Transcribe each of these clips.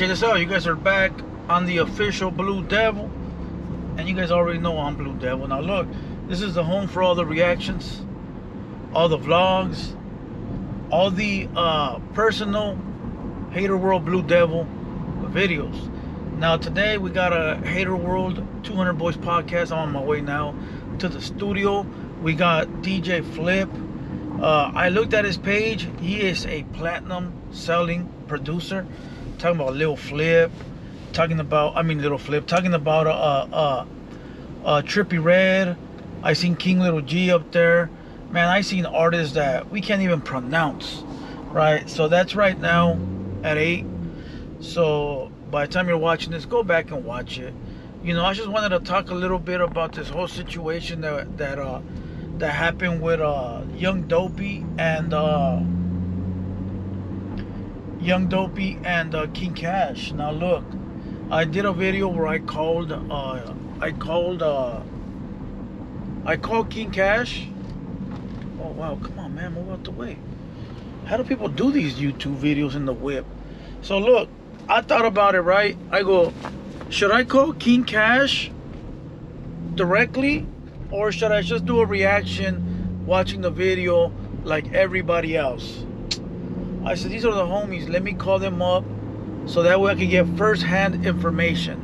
check this out. You guys are back on the official Blue Devil. And you guys already know I'm Blue Devil. Now look, this is the home for all the reactions, all the vlogs, all the personal Hater World Blue Devil videos. Now today we got a Hater World 200 Boys podcast. I'm on my way now to the studio. We got DJ Flip. I looked at his page. He is a platinum selling producer. Talking about Lil Flip. Talking about Trippie Red. I seen King Little G up there. Man, I seen artists that we can't even pronounce. Right? So that's right now at 8. So by the time you're watching this, go back and watch it. You know, I just wanted to talk a little bit about this whole situation that happened with Young Dopey and King Khash. Now look, I did a video where I called King Khash. Oh wow, come on man, move out the way. How do people do these YouTube videos in the whip? So look, I thought about it, right? I go, should I call King Khash directly, or should I just do a reaction watching the video like everybody else? I said, these are the homies. Let me call them up so that way I can get first-hand information.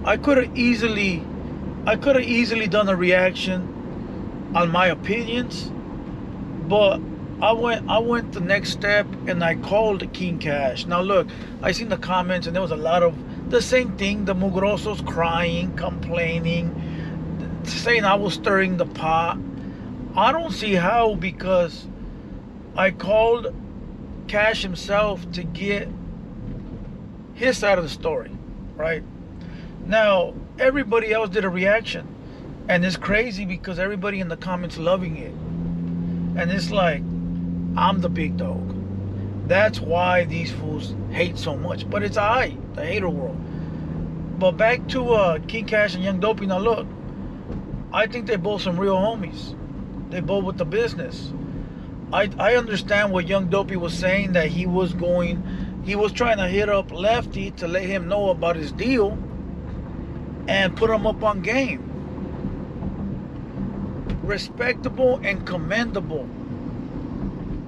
I could have easily done a reaction on my opinions, but I went the next step and I called King Khash. Now look, I seen the comments and there was a lot of the same thing. The mugrosos crying, complaining, saying I was stirring the pot. I don't see how, because I called Khash himself to get his side of the story, right? Now everybody else did a reaction, and it's crazy because everybody in the comments loving it, and it's like, I'm the big dog. That's why these fools hate so much. But it's the Hater World. But back to King Khash and Young Dopey. Now look, I think they both some real homies. They both with the business. I understand what Young Dopey was saying, that he was trying to hit up Lefty to let him know about his deal and put him up on game. Respectable and commendable.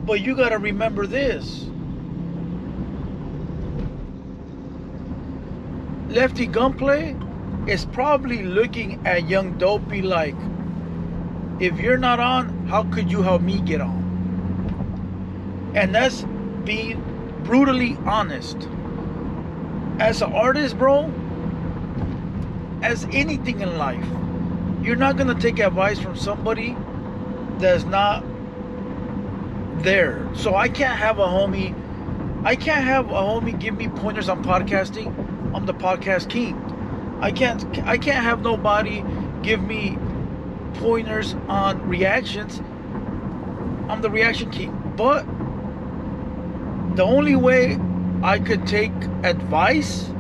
But you gotta remember this. Lefty Gunplay is probably looking at Young Dopey like, if you're not on, how could you help me get on? And that's being brutally honest. As an artist, bro, as anything in life, you're not gonna take advice from somebody that's not there. So I can't have a homie give me pointers on podcasting. I'm the podcast king. I can't have nobody give me pointers on reactions. I'm the reaction king. But the only way I could take advice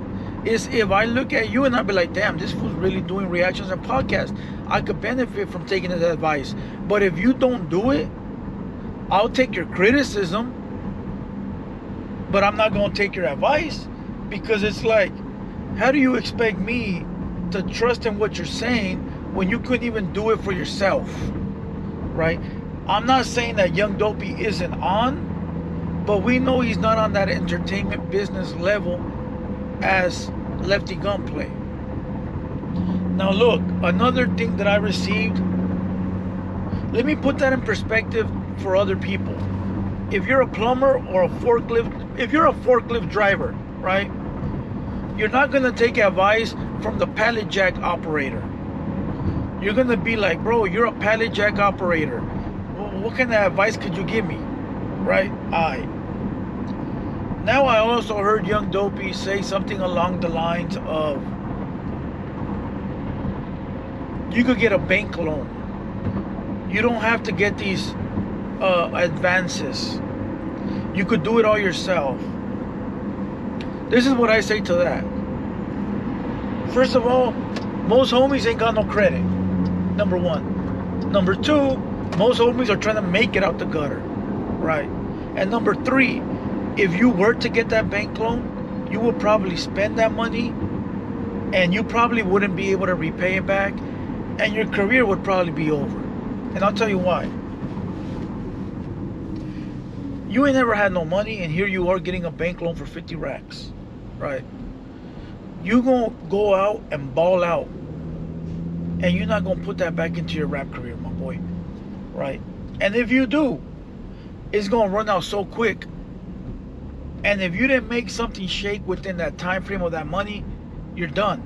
is if I look at you and I be like, damn, this fool's really doing reactions and podcasts. I could benefit from taking his advice. But if you don't do it, I'll take your criticism, but I'm not going to take your advice, because it's like, how do you expect me to trust in what you're saying when you couldn't even do it for yourself, right? I'm not saying that Young Dopey isn't on, but we know he's not on that entertainment business level as Lefty Gunplay. Now look, another thing that I received, let me put that in perspective for other people. If you're a plumber or if you're a forklift driver, right? You're not gonna take advice from the pallet jack operator. You're gonna be like, bro, you're a pallet jack operator. What kind of advice could you give me, right? Now I also heard Young Dopey say something along the lines of, you could get a bank loan. You don't have to get these advances. You could do it all yourself. This is what I say to that. First of all, most homies ain't got no credit. Number one. Number two, most homies are trying to make it out the gutter, right? And number three, if you were to get that bank loan, you would probably spend that money, and you probably wouldn't be able to repay it back, and your career would probably be over. And I'll tell you why. You ain't never had no money, and here you are getting a bank loan for 50 racks, right? You gonna go out and ball out, and you're not gonna put that back into your rap career, my boy, right? And if you do, it's gonna run out so quick. And if you didn't make something shake within that time frame of that money, you're done.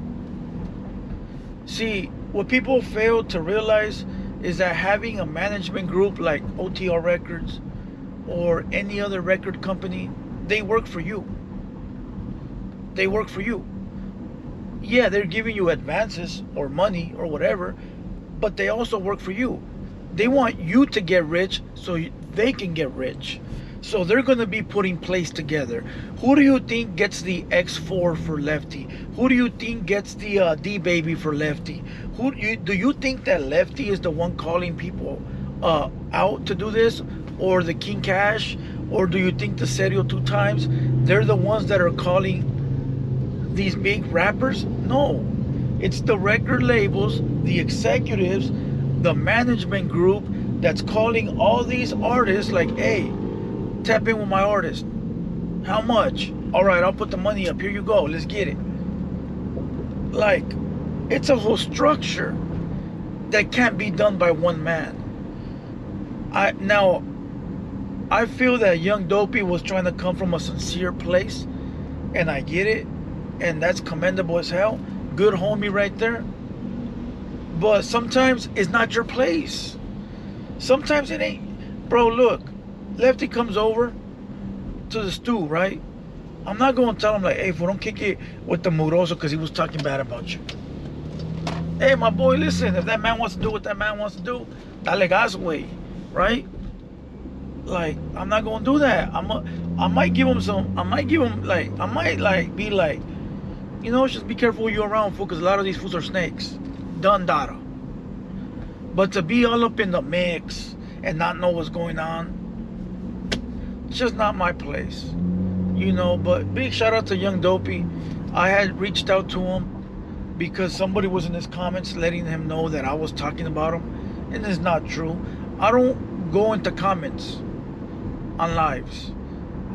See, what people fail to realize is that having a management group like OTR Records or any other record company, they work for you. They work for you. Yeah, they're giving you advances or money or whatever, but they also work for you. They want you to get rich so they can get rich. So they're going to be putting plays together. Who do you think gets the X4 for Lefty? Who do you think gets the D-Baby for Lefty? Do you think that Lefty is the one calling people out to do this? Or the King Khash? Or do you think the Serio 2 Times, they're the ones that are calling these big rappers? No. It's the record labels, the executives, the management group that's calling all these artists like, hey, tap in with my artist. How much? All right, I'll put the money up. Here you go. Let's get it. Like, it's a whole structure that can't be done by one man. I feel that young Dopey was trying to come from a sincere place, and I get it, and that's commendable as hell. Good homie right there. But sometimes it's not your place. Sometimes it ain't. Bro, look, Lefty comes over to the stew, right? I'm not going to tell him like, hey, fool, don't kick it with the Muroso because he was talking bad about you. Hey, my boy, listen, if that man wants to do what that man wants to do, dale gas way, right? Like, I'm not going to do that. I might give him be like, you know, just be careful who you're around, fool, because a lot of these fools are snakes. Done data. But to be all up in the mix and not know what's going on, it's just not my place, you know. But big shout out to young Dopey. I had reached out to him because somebody was in his comments letting him know that I was talking about him, and it's not true. I don't go into comments on lives.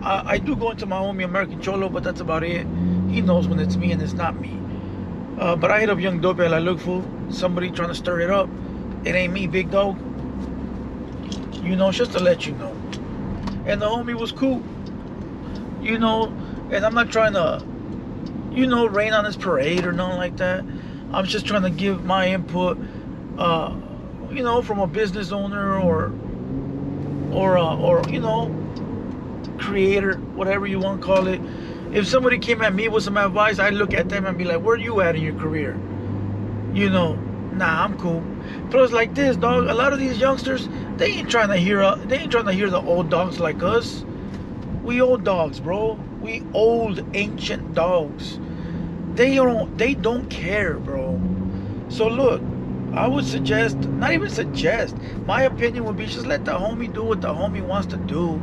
I do go into my homie American Cholo, but that's about it. He knows when it's me and it's not me. But I hit up young Dopey, like, look, fool, somebody trying to stir it up. It ain't me, big dog. You know, just to let you know. And the homie was cool. You know, and I'm not trying to, you know, rain on his parade or nothing like that. I'm just trying to give my input, you know, from a business owner or you know, creator, whatever you want to call it. If somebody came at me with some advice, I'd look at them and be like, where you at in your career? You know, nah, I'm cool. Plus, like this, dog, a lot of these youngsters, they ain't trying to hear the old dogs like us. We old dogs, bro. We old ancient dogs. They don't care, bro. So look, I would suggest, not even suggest, my opinion would be just let the homie do what the homie wants to do.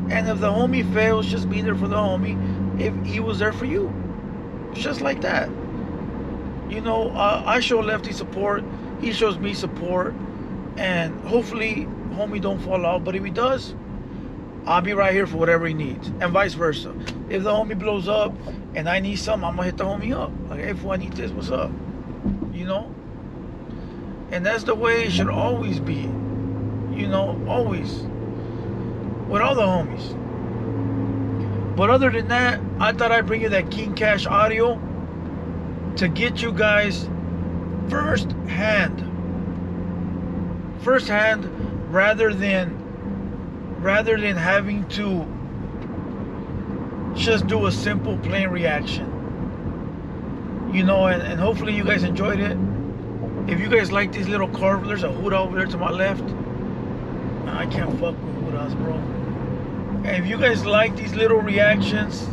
And if the homie fails, just be there for the homie if he was there for you. It's just like that. You know, I show Lefty support, he shows me support, and hopefully homie don't fall off. But if he does, I'll be right here for whatever he needs, and vice versa. If the homie blows up and I need something, I'm gonna hit the homie up like, hey fool, I need this, what's up? You know. And that's the way it should always be. You know, always with all the homies. But other than that, I thought I'd bring you that King Khash audio to get you guys first hand, rather than having to just do a simple plain reaction. You know, and hopefully you guys enjoyed it. If you guys like these little carvers, there's a Huda over there to my left. I can't fuck with Hudas, bro. And if you guys like these little reactions,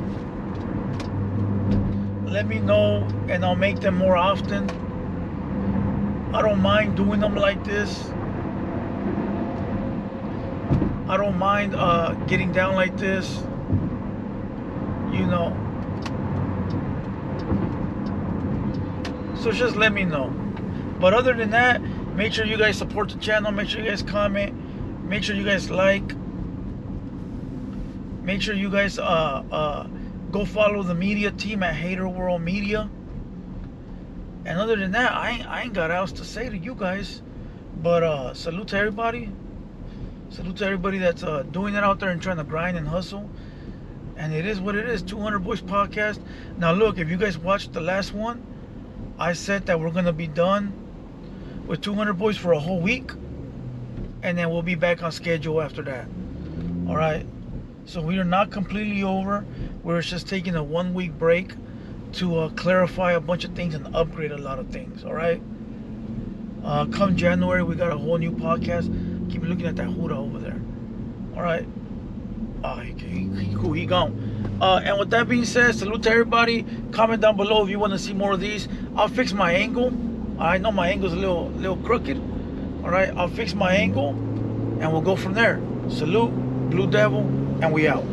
let me know and I'll make them more often. I don't mind doing them like this. I don't mind getting down like this. You know, So just let me know. But other than that, make sure you guys support the channel. Make sure you guys comment. Make sure you guys like. Make sure you guys go follow the media team at Hater World Media. And other than that, I ain't got else to say to you guys. But salute to everybody. Salute to everybody that's doing it out there and trying to grind and hustle. And it is what it is. 200 Boys Podcast. Now look, if you guys watched the last one, I said that we're going to be done with 200 Boys for a whole week. And then we'll be back on schedule after that. Alright? So we are not completely over. We're just taking a 1 week break to clarify a bunch of things and upgrade a lot of things. Alright? Come January, we got a whole new podcast. Keep looking at that Huda over there. Alright? He cool, he gone. And with that being said, salute to everybody. Comment down below if you want to see more of these. I'll fix my angle. I know my angle's a little crooked. Alright, I'll fix my angle and we'll go from there. Salute, Blue Devil, and we out.